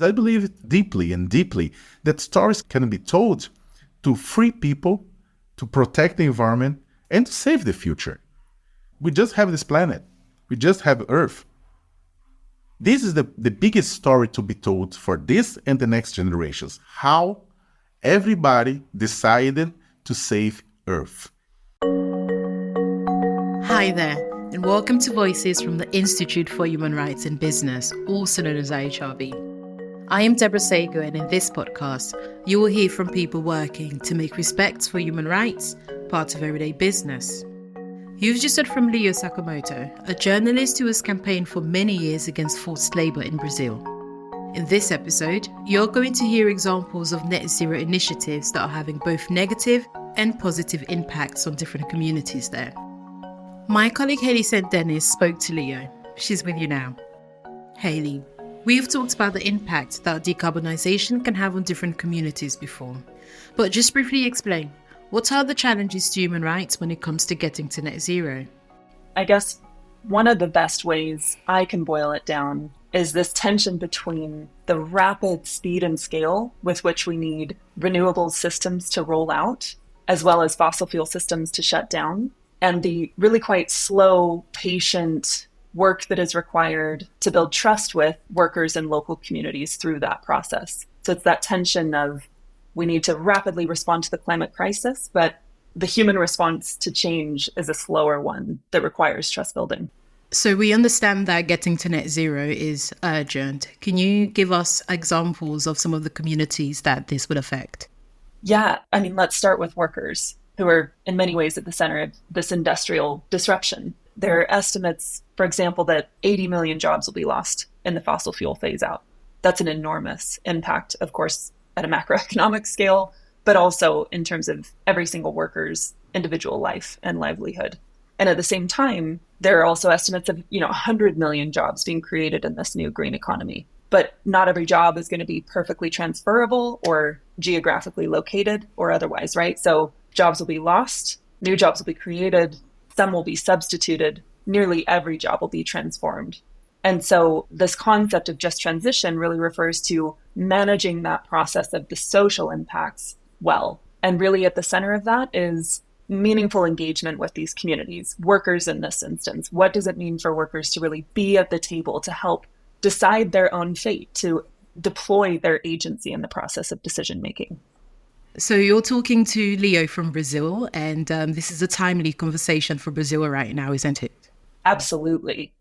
I believe deeply and deeply that stories can be told to free people, to protect the environment, and to save the future. We just have this planet. We just have Earth. This is the biggest story to be told for this and the next generations. How everybody decided to save Earth. Hi there, and welcome to Voices from the Institute for Human Rights in Business, also known as IHRB. I am Deborah Sago, and in this podcast, you will hear from people working to make respect for human rights part of everyday business. You've just heard from Leo Sakamoto, a journalist who has campaigned for many years against forced labour in Brazil. In this episode, you're going to hear examples of net zero initiatives that are having both negative and positive impacts on different communities there. My colleague Hayley St. Dennis spoke to Leo. She's with you now. Hayley, we've talked about the impact that decarbonisation can have on different communities before. But just briefly explain, what are the challenges to human rights when it comes to getting to net zero? I guess one of the best ways I can boil it down is this tension between the rapid speed and scale with which we need renewable systems to roll out, as well as fossil fuel systems to shut down, and the really quite slow, patient work that is required to build trust with workers and local communities through that process. So it's that tension of we need to rapidly respond to the climate crisis, but the human response to change is a slower one that requires trust building. So we understand that getting to net zero is urgent. Can you give us examples of some of the communities that this would affect? Yeah, let's start with workers, who are in many ways at the center of this industrial disruption. There are estimates, for example, that 80 million jobs will be lost in the fossil fuel phase out. That's an enormous impact, of course, at a macroeconomic scale, but also in terms of every single worker's individual life and livelihood. And at the same time, there are also estimates of 100 million jobs being created in this new green economy. But not every job is going to be perfectly transferable or geographically located or otherwise, right? So jobs will be lost, new jobs will be created, some will be substituted, nearly every job will be transformed. And so this concept of just transition really refers to managing that process of the social impacts well. And really at the center of that is meaningful engagement with these communities, workers in this instance. What does it mean for workers to really be at the table to help decide their own fate, to deploy their agency in the process of decision making? So you're talking to Leo from Brazil, and this is a timely conversation for Brazil right now, isn't it? Absolutely.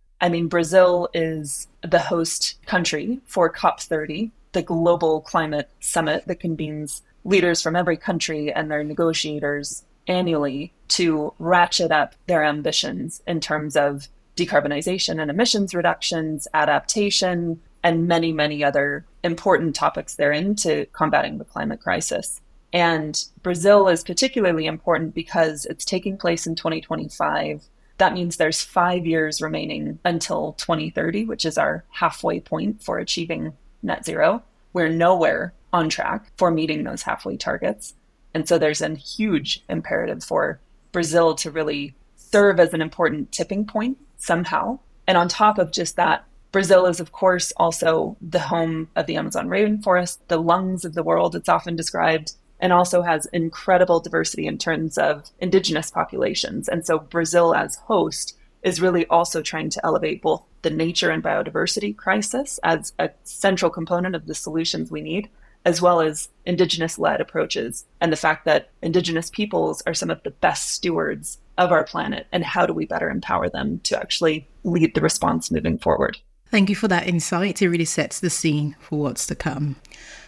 Brazil is the host country for COP30, the global climate summit that convenes leaders from every country and their negotiators annually to ratchet up their ambitions in terms of decarbonization and emissions reductions, adaptation, and many, many other important topics therein to combating the climate crisis. And Brazil is particularly important because it's taking place in 2025. That means there's 5 years remaining until 2030, which is our halfway point for achieving net zero. We're nowhere on track for meeting those halfway targets. And so there's a huge imperative for Brazil to really serve as an important tipping point somehow. And on top of just that, Brazil is, of course, also the home of the Amazon rainforest, the lungs of the world, it's often described, and also has incredible diversity in terms of indigenous populations. And so Brazil as host is really also trying to elevate both the nature and biodiversity crisis as a central component of the solutions we need, as well as indigenous-led approaches and the fact that indigenous peoples are some of the best stewards of our planet, and how do we better empower them to actually lead the response moving forward. Thank you for that insight. It really sets the scene for what's to come.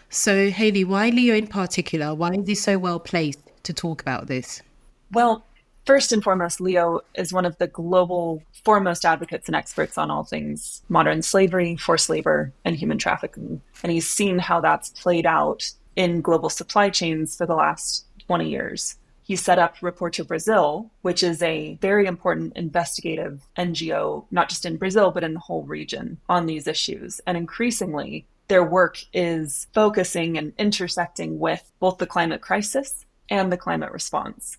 So, Hayley, why Leo in particular? Why is he so well placed to talk about this? Well, first and foremost, Leo is one of the global foremost advocates and experts on all things modern slavery, forced labor, and human trafficking. And he's seen how that's played out in global supply chains for the last 20 years. He set up Reporter Brazil, which is a very important investigative NGO, not just in Brazil, but in the whole region on these issues. And increasingly, their work is focusing and intersecting with both the climate crisis and the climate response.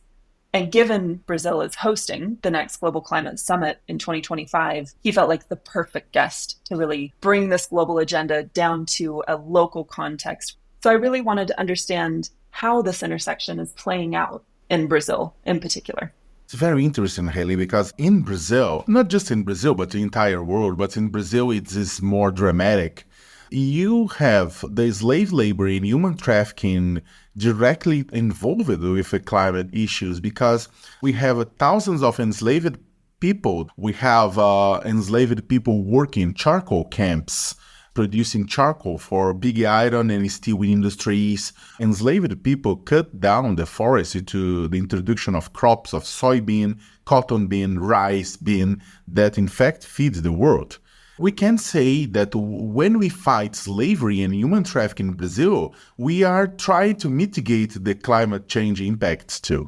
And given Brazil is hosting the next Global Climate Summit in 2025, he felt like the perfect guest to really bring this global agenda down to a local context. So I really wanted to understand how this intersection is playing out in Brazil in particular. It's very interesting, Haley, because in Brazil, not just in Brazil, but the entire world, but in Brazil it is more dramatic. You have the slave labor and human trafficking directly involved with the climate issues because we have thousands of enslaved people. We have enslaved people working charcoal camps, producing charcoal for big iron and steel industries. Enslaved people cut down the forest to the introduction of crops of soybean, cotton bean, rice bean that in fact feeds the world. We can say that when we fight slavery and human trafficking in Brazil, we are trying to mitigate the climate change impacts too.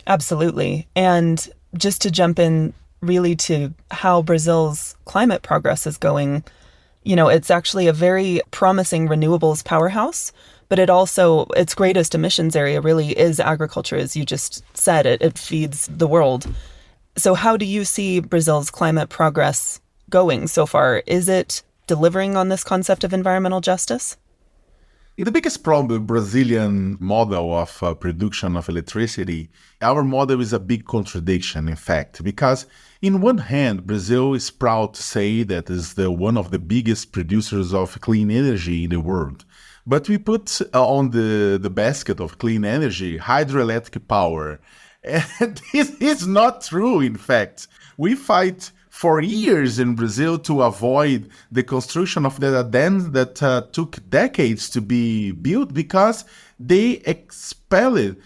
Absolutely. And just to jump in really to how Brazil's climate progress is going, it's actually a very promising renewables powerhouse, but its greatest emissions area really is agriculture, as you just said. It feeds the world. So how do you see Brazil's climate progress going so far? Is it delivering on this concept of environmental justice? The biggest problem with Brazilian model of production of electricity, our model is a big contradiction, in fact, because in one hand, Brazil is proud to say that is one of the biggest producers of clean energy in the world. But we put on the basket of clean energy hydroelectric power. And this is not true, in fact. We fight for years in Brazil to avoid the construction of the dams that took decades to be built because they expelled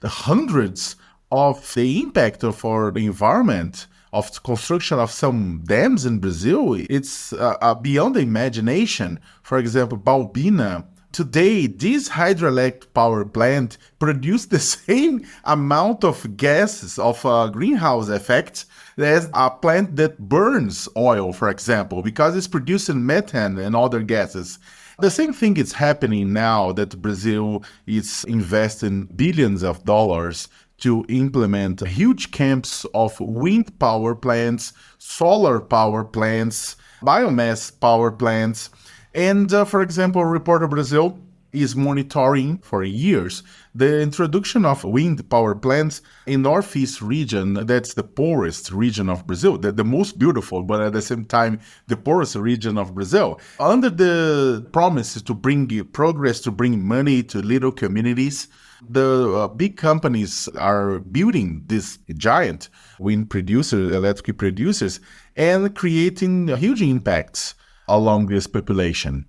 hundreds of the impact for the environment of construction of some dams in Brazil. It's beyond the imagination. For example, Balbina. Today, this hydroelectric power plant produced the same amount of gases of greenhouse effect as a plant that burns oil, for example, because it's producing methane and other gases. The same thing is happening now that Brazil is investing billions of dollars to implement huge camps of wind power plants, solar power plants, biomass power plants. And for example, Reporter Brazil is monitoring for years the introduction of wind power plants in Northeast region. That's the poorest region of Brazil, the most beautiful, but at the same time, the poorest region of Brazil. Under the promise to bring progress, to bring money to little communities, the big companies are building these giant wind producers, electric producers, and creating huge impacts along this population.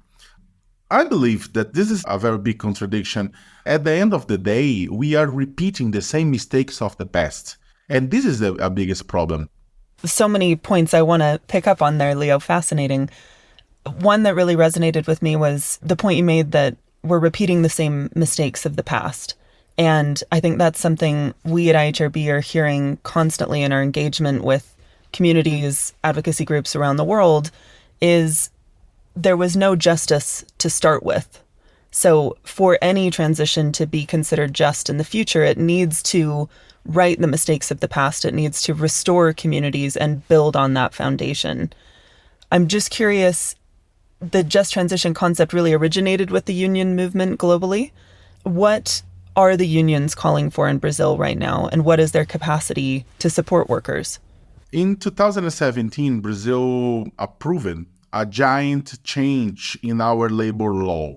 I believe that this is a very big contradiction. At the end of the day, we are repeating the same mistakes of the past. And this is the biggest problem. So many points I want to pick up on there, Leo. Fascinating. One that really resonated with me was the point you made that we're repeating the same mistakes of the past. And I think that's something we at IHRB are hearing constantly in our engagement with communities, advocacy groups around the world, is there was no justice to start with. So for any transition to be considered just in the future, it needs to right the mistakes of the past. It needs to restore communities and build on that foundation. I'm just curious, the just transition concept really originated with the union movement globally. What are the unions calling for in Brazil right now, and what is their capacity to support workers? In 2017, Brazil approved a giant change in our labor law.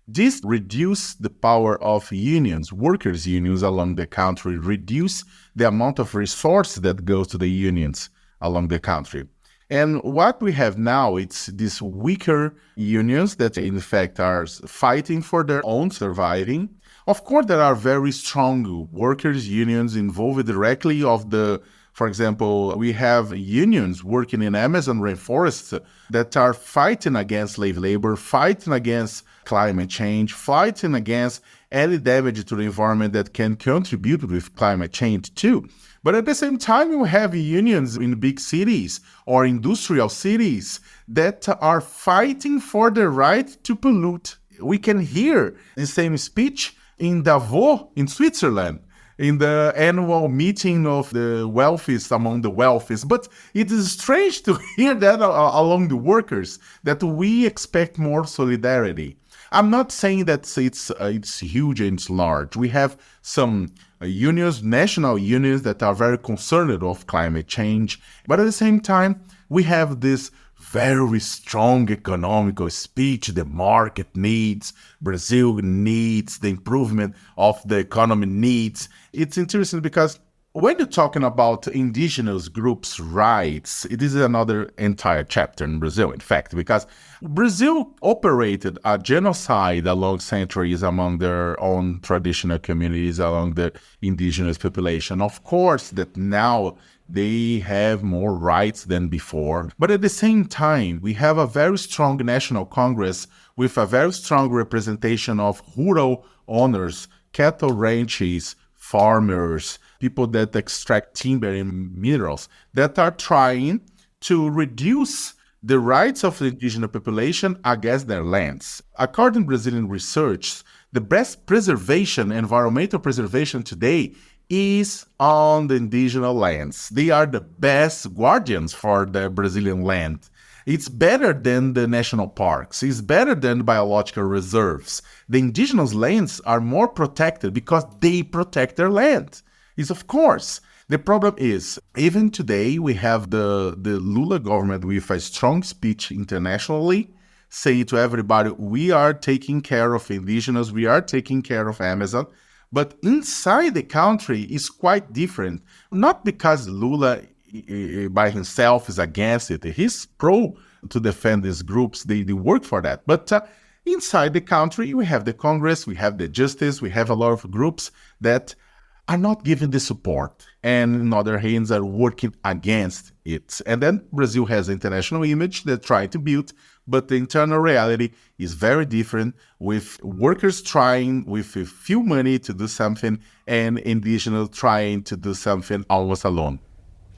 This reduced the power of unions, workers' unions along the country, reduce the amount of resource that goes to the unions along the country. And what we have now, it's these weaker unions that in fact are fighting for their own surviving. Of course, there are very strong workers' unions involved directly for example, we have unions working in Amazon rainforests that are fighting against slave labor, fighting against climate change, fighting against any damage to the environment that can contribute with climate change too. But at the same time, we have unions in big cities or industrial cities that are fighting for the right to pollute. We can hear the same speech in Davos in Switzerland. in the annual meeting of the wealthiest among the wealthiest. But it is strange to hear that along the workers, that we expect more solidarity. I'm not saying that it's huge and it's large. We have some unions, national unions, that are very concerned of climate change. But at the same time, we have this very strong economical speech the market needs, Brazil needs, the improvement of the economy needs. It's interesting because when you're talking about indigenous groups' rights, it is another entire chapter in Brazil, in fact, because Brazil operated a genocide along centuries among their own traditional communities, along the indigenous population. Of course, that now they have more rights than before. But at the same time, we have a very strong national congress with a very strong representation of rural owners, cattle ranches, farmers, people that extract timber and minerals, that are trying to reduce the rights of the indigenous population against their lands. According to Brazilian research, the best preservation, environmental preservation today, is on the indigenous lands. They are the best guardians for the Brazilian land. It's better than the national parks. It's better than biological reserves. The indigenous lands are more protected because they protect their land. Is of course. The problem is, even today, we have the Lula government with a strong speech internationally, saying to everybody, we are taking care of indigenous, we are taking care of Amazon. But inside the country is quite different. Not because Lula by himself is against it. He's pro to defend these groups. They work for that. But inside the country, we have the Congress, we have the Justice, we have a lot of groups that are not giving the support, and in other hands are working against it. And then Brazil has an international image they're trying to build, but the internal reality is very different, with workers trying with a few money to do something and indigenous trying to do something almost alone.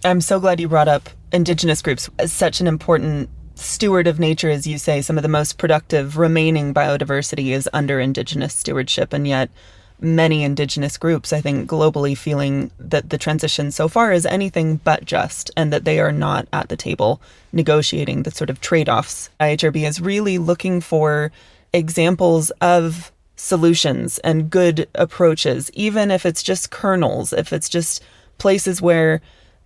I'm so glad you brought up indigenous groups as such an important steward of nature, as you say. Some of the most productive remaining biodiversity is under indigenous stewardship, and yet many indigenous groups, I think, globally feeling that the transition so far is anything but just, and that they are not at the table negotiating the sort of trade-offs. IHRB is really looking for examples of solutions and good approaches, even if it's just kernels, if it's just places where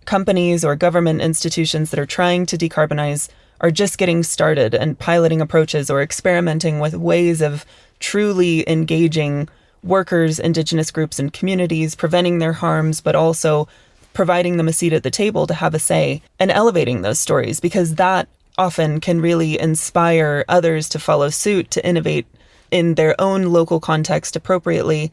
companies or government institutions that are trying to decarbonize are just getting started and piloting approaches or experimenting with ways of truly engaging workers, indigenous groups, and communities, preventing their harms, but also providing them a seat at the table to have a say, and elevating those stories, because that often can really inspire others to follow suit, to innovate in their own local context appropriately.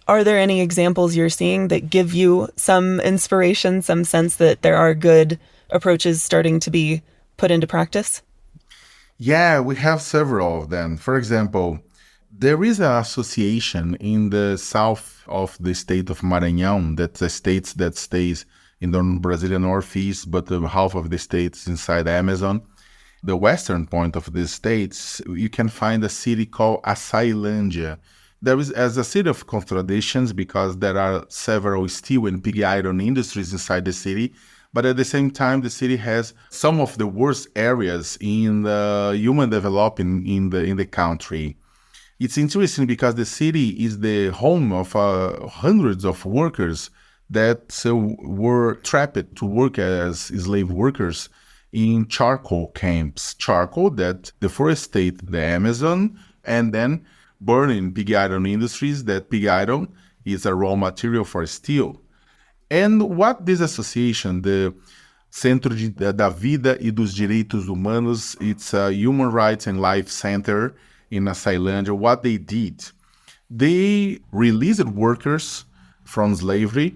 Are there any examples you're seeing that give you some inspiration, some sense that there are good approaches starting to be put into practice? Yeah, we have several of them. For example, there is an association in the south of the state of Maranhão, that's a state that stays in the Brazilian northeast, but half of the state is inside the Amazon. The western point of the states, you can find a city called Açailândia. There is as a city of contradictions because there are several steel and pig iron industries inside the city, but at the same time, the city has some of the worst areas in the human development in the country. It's interesting because the city is the home of hundreds of workers that were trapped to work as slave workers in charcoal camps. Charcoal that deforestate the Amazon and then burn in pig iron industries. That pig iron is a raw material for steel. And what this association, the Centro da Vida e dos Direitos Humanos, it's a human rights and life center in Açailândia, what they did, they released workers from slavery,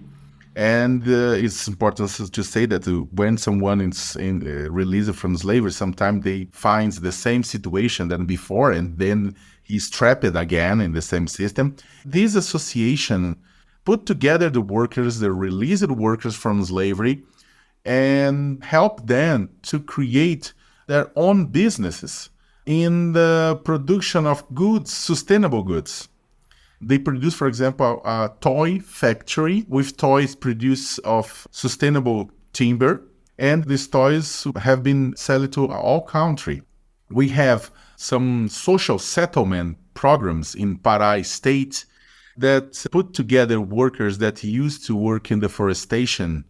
and it's important to say that when someone is released from slavery, sometimes they find the same situation than before, and then he's trapped again in the same system. This association put together the workers, the released workers from slavery, and help them to create their own businesses in the production of goods, sustainable goods. They produce, for example, a toy factory with toys produced of sustainable timber. And these toys have been sold to all country. We have some social settlement programs in Pará state that put together workers that used to work in deforestation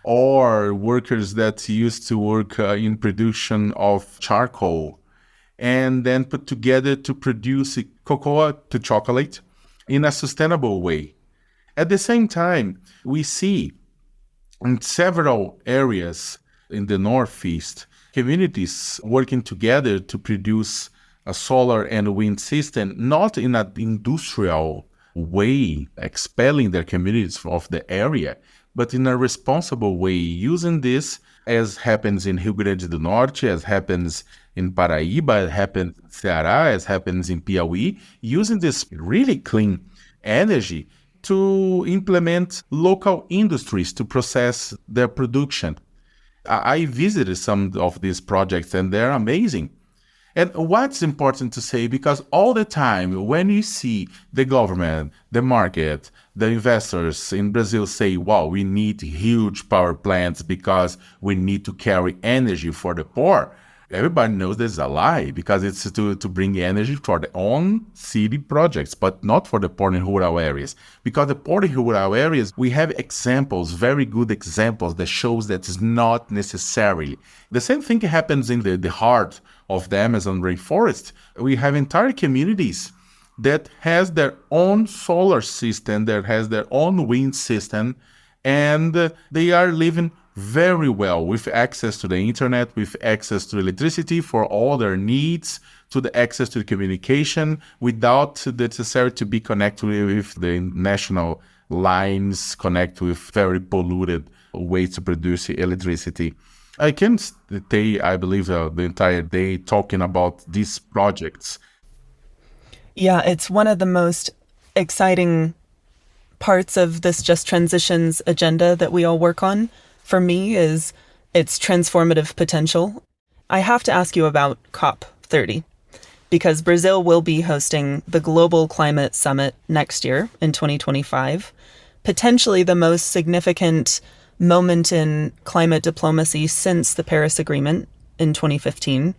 or workers that used to work in production of charcoal, and then put together to produce cocoa to chocolate in a sustainable way. At the same time, we see in several areas in the Northeast, communities working together to produce a solar and wind system, not in an industrial way, expelling their communities of the area, but in a responsible way, using this as happens in Rio Grande do Norte, as happens in Paraíba, as happens in Ceará, as happens in Piauí, using this really clean energy to implement local industries to process their production. I visited some of these projects and they're amazing. And what's important to say, because all the time when you see the government, the market, the investors in Brazil say, wow, we need huge power plants because we need to carry energy for the poor, everybody knows this is a lie, because it's to bring energy for their own city projects, but not for the poor in rural areas. Because the poor in rural areas, we have examples, very good examples that shows that it's not necessarily. The same thing happens in the heart of the Amazon rainforest. We have entire communities that has their own solar system, that has their own wind system, and they are living very well with access to the internet, with access to electricity for all their needs, to the access to the communication without the necessary to be connected with the national lines, connect with very polluted ways to produce electricity. I can stay, I believe, the entire day talking about these projects. Yeah, it's one of the most exciting parts of this Just Transitions agenda that we all work on. For me, is its transformative potential. I have to ask you about COP30, because Brazil will be hosting the Global Climate Summit next year in 2025, potentially the most significant moment in climate diplomacy since the Paris Agreement in 2015.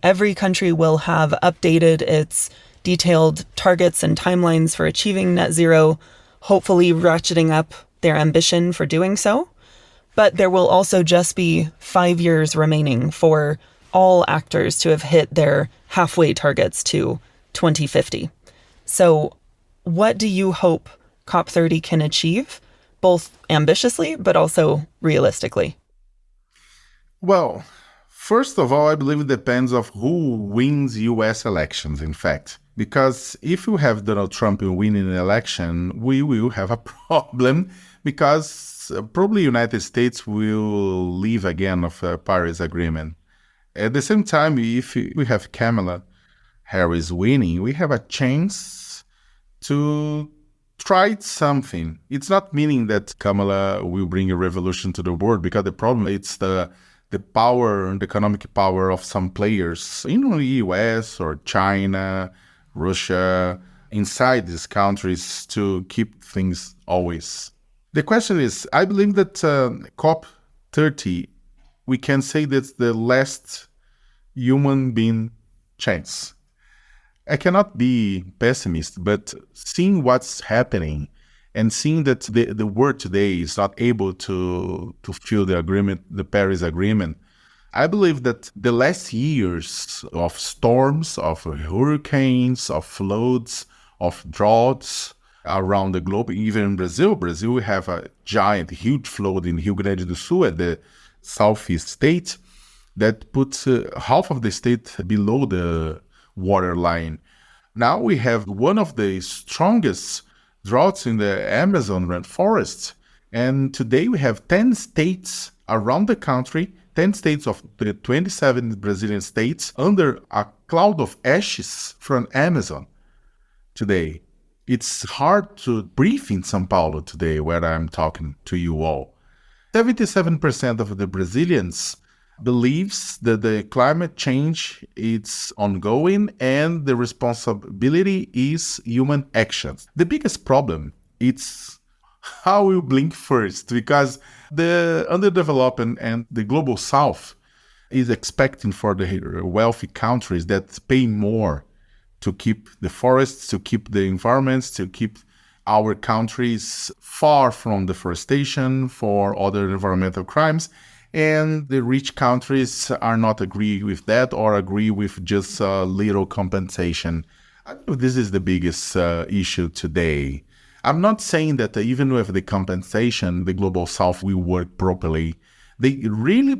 Every country will have updated its detailed targets and timelines for achieving net zero, hopefully ratcheting up their ambition for doing so. But there will also just be 5 years remaining for all actors to have hit their halfway targets to 2050. So what do you hope COP30 can achieve, both ambitiously but also realistically? Well, first of all, I believe it depends of who wins U.S. elections, in fact. Because if you have Donald Trump winning an election, we will have a problem, because probably United States will leave again of the Paris Agreement. At the same time, if we have Kamala Harris winning, we have a chance to try something. It's not meaning that Kamala will bring a revolution to the world, because the problem is the power, the economic power of some players in the US or China, Russia, inside these countries to keep things always. The question is, I believe that COP30, we can say that's the last human being chance. I cannot be pessimist, but seeing what's happening and seeing that the world today is not able to fulfill the agreement, the Paris Agreement, I believe that the last years of storms, of hurricanes, of floods, of droughts around the globe, even in Brazil, we have a giant, huge flood in Rio Grande do Sul, at the southeast state, that puts half of the state below the water line. Now we have one of the strongest droughts in the Amazon rainforest. And today we have 10 states around the country, 10 states of the 27 Brazilian states, under a cloud of ashes from Amazon today. It's hard to breathe in São Paulo today, where I'm talking to you all. 77% of the Brazilians believes that the climate change is ongoing and the responsibility is human actions. The biggest problem is how we blink first, because the underdeveloped and the global south is expecting for the wealthy countries that pay more to keep the forests, to keep the environments, to keep our countries far from deforestation, for other environmental crimes. And the rich countries are not agree with that, or agree with just little compensation. I believe this is the biggest issue today. I'm not saying that even with the compensation, the global south will work properly. They really,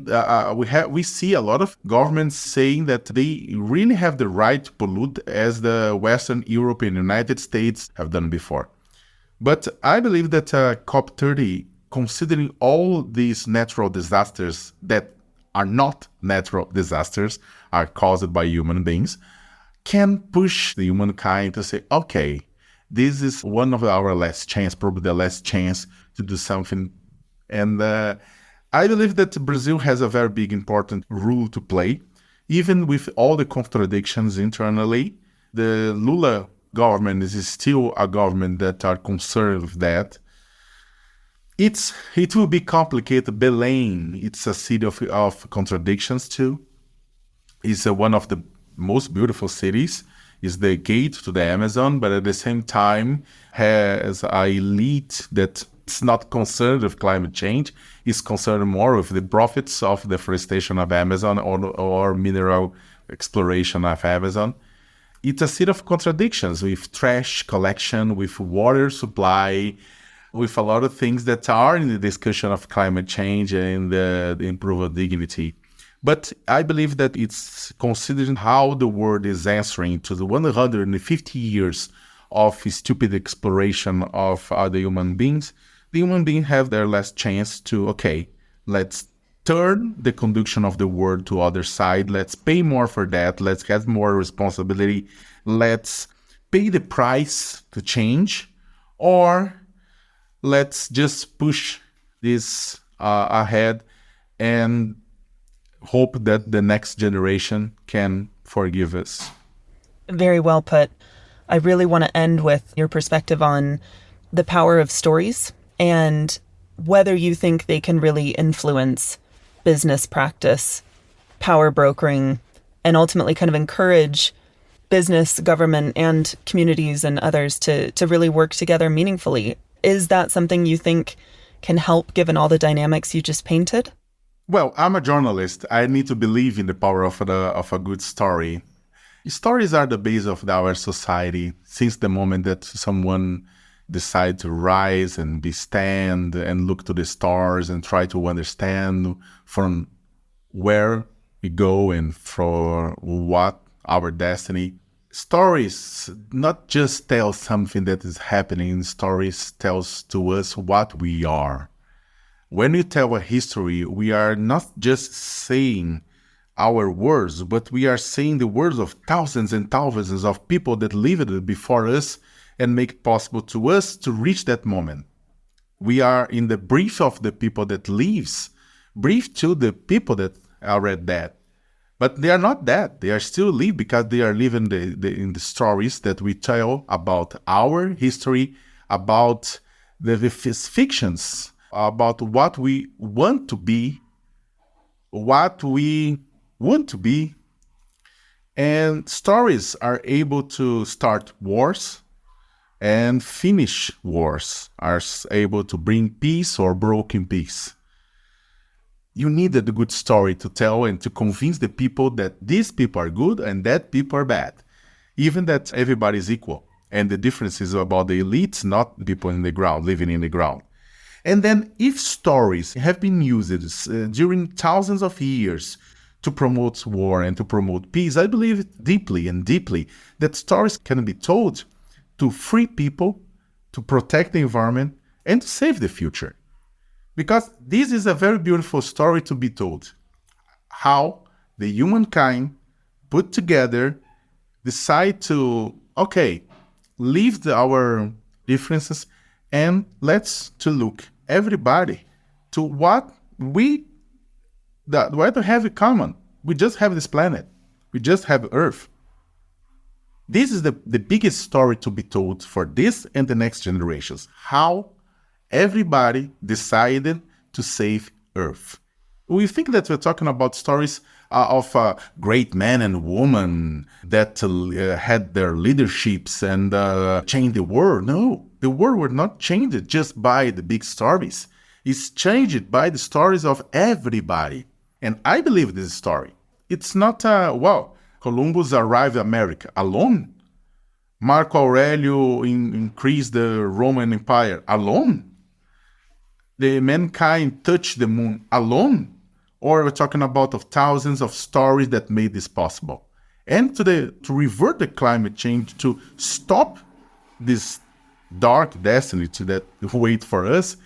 we see a lot of governments saying that they really have the right to pollute, as the Western Europe and United States have done before. But I believe that COP30, considering all these natural disasters that are not natural disasters, are caused by human beings, can push the humankind to say, okay, this is one of our last chance, probably the last chance to do something. And I believe that Brazil has a very big, important role to play. Even with all the contradictions internally, the Lula government is still a government that are concerned with that. It will be complicated. Belém, it's a city of contradictions too. It's one of the most beautiful cities. It's the gate to the Amazon, but at the same time has an elite that is not concerned with climate change. Is concerned more with the profits of deforestation of Amazon, or mineral exploration of Amazon. It's a city of contradictions, with trash collection, with water supply, with a lot of things that are in the discussion of climate change and the improved dignity. But I believe that it's considering how the world is answering to the 150 years of stupid exploration of other human beings. The human beings have their last chance to, okay, let's turn the conduction of the world to other side. Let's pay more for that. Let's have more responsibility. Let's pay the price to change, or let's just push this ahead and hope that the next generation can forgive us. Very well put. I really want to end with your perspective on the power of stories and whether you think they can really influence business practice, power brokering, and ultimately kind of encourage business, government, and communities and others to really work together meaningfully. Is that something you think can help, given all the dynamics you just painted? Well, I'm a journalist. I need to believe in the power of a good story. Stories are the base of our society. Since the moment that someone decide to rise and stand and look to the stars and try to understand from where we go and for what our destiny. Stories not just tell something that is happening. Stories tells to us what we are. When we tell a history, we are not just saying our words, but we are saying the words of thousands and thousands of people that lived before us and make it possible to us to reach that moment. We are in the brief of the people that lives, brief to the people that are already dead. But they are not dead. They are still live because they are living in the stories that we tell about our history, about the fictions, about what we want to be, And stories are able to start wars and finish wars, are able to bring peace or broken peace. You needed a good story to tell and to convince the people that these people are good and that people are bad. Even that everybody is equal. And the difference is about the elites, not the people in the ground, living in the ground. And then if stories have been used during thousands of years to promote war and to promote peace, I believe deeply that stories can be told to free people, to protect the environment, and to save the future. Because this is a very beautiful story to be told. How the humankind put together, decide to, okay, leave our differences and let's to look everybody to what we What do we have in common? We just have this planet. We just have Earth. This is the biggest story to be told for this and the next generations. How everybody decided to save Earth. We think that we're talking about stories of great men and women that had their leaderships and changed the world. No, the world was not changed just by the big stories. It's changed by the stories of everybody. And I believe this story. It's not, Columbus arrived in America alone. Marco Aurelio increased the Roman Empire alone. The mankind touched the moon alone. Or we're talking about of thousands of stories that made this possible. And to revert the climate change, to stop this dark destiny that wait for us,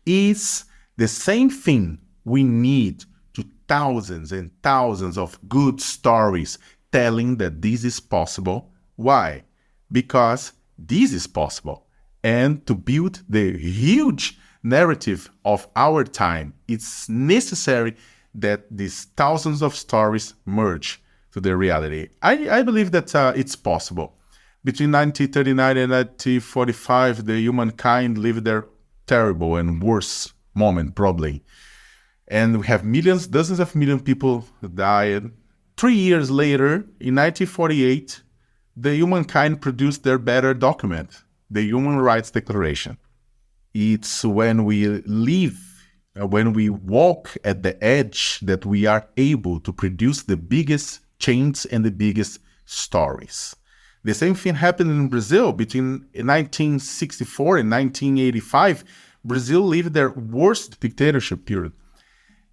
is the same thing we need to thousands and thousands of good stories telling that this is possible. Why? Because this is possible. And to build the huge narrative of our time, it's necessary that these thousands of stories merge to the reality. I believe that it's possible. Between 1939 and 1945, the humankind lived their terrible and worst moment, probably. And we have millions, dozens of million people died. 3 years later, in 1948, the humankind produced their better document, the Human Rights Declaration. It's when we live, when we walk at the edge, that we are able to produce the biggest change and the biggest stories. The same thing happened in Brazil between 1964 and 1985. Brazil lived their worst dictatorship period.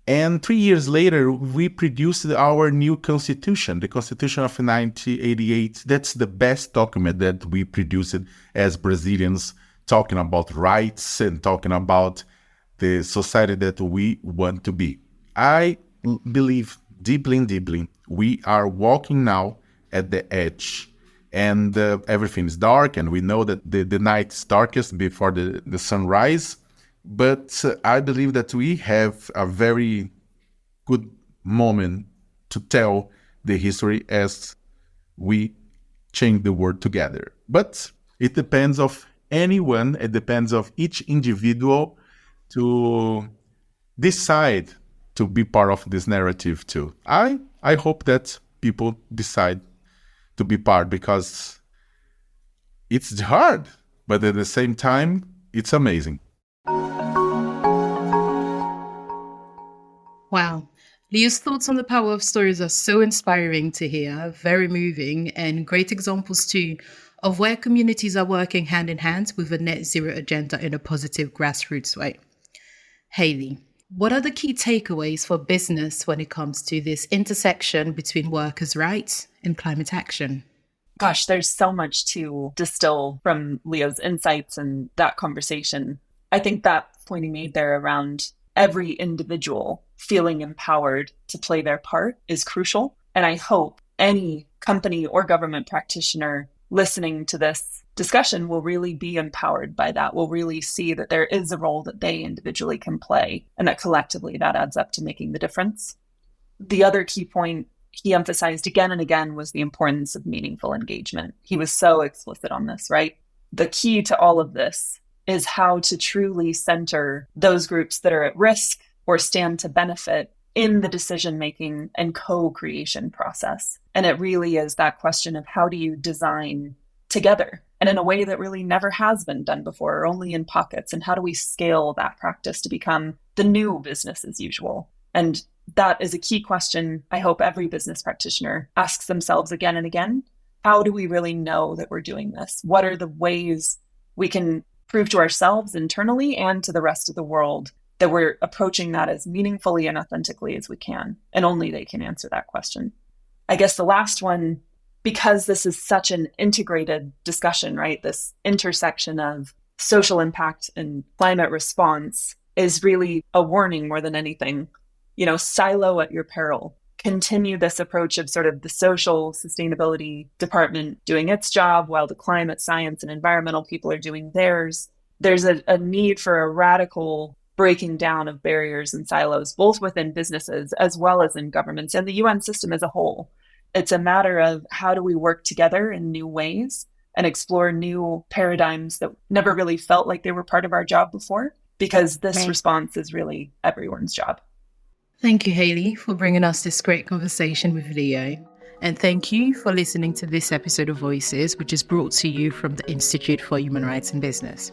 And 3 years later, we produced our new constitution, the Constitution of 1988. That's the best document that we produced as Brazilians, talking about rights and talking about the society that we want to be. I believe deeply and deeply we are walking now at the edge, and everything is dark, and we know that the night is darkest before the sunrise. But I believe that we have a very good moment to tell the history as we change the world together. But it depends of anyone, it depends of each individual to decide to be part of this narrative too. I hope that people decide to be part, because it's hard, but at the same time, it's amazing. Wow. Leo's thoughts on the power of stories are so inspiring to hear, very moving, and great examples too of where communities are working hand in hand with a net zero agenda in a positive grassroots way. Hayley, what are the key takeaways for business when it comes to this intersection between workers' rights and climate action? Gosh, there's so much to distill from Leo's insights and that conversation. I think that point he made there around every individual feeling empowered to play their part is crucial. And I hope any company or government practitioner listening to this discussion will really be empowered by that, will really see that there is a role that they individually can play, and that collectively that adds up to making the difference. The other key point he emphasized again and again was the importance of meaningful engagement. He was so explicit on this, right? The key to all of this is how to truly center those groups that are at risk or stand to benefit in the decision-making and co-creation process. And it really is that question of how do you design together, and in a way that really never has been done before, or only in pockets, and how do we scale that practice to become the new business as usual? And that is a key question I hope every business practitioner asks themselves again and again. How do we really know that we're doing this? What are the ways we can prove to ourselves internally and to the rest of the world that we're approaching that as meaningfully and authentically as we can? And only they can answer that question. I guess the last one, because this is such an integrated discussion, right? This intersection of social impact and climate response is really a warning more than anything. Silo at your peril. Continue this approach of sort of the social sustainability department doing its job while the climate science and environmental people are doing theirs. There's a need for a radical breaking down of barriers and silos, both within businesses as well as in governments and the UN system as a whole. It's a matter of how do we work together in new ways and explore new paradigms that never really felt like they were part of our job before, because this response is really everyone's job. Thank you, Hayley, for bringing us this great conversation with Leo. And thank you for listening to this episode of Voices, which is brought to you from the Institute for Human Rights in Business.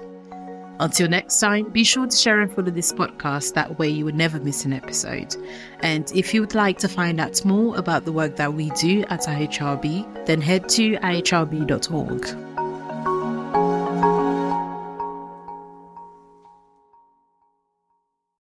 Until next time, be sure to share and follow this podcast. That way you would never miss an episode. And if you would like to find out more about the work that we do at IHRB, then head to ihrb.org.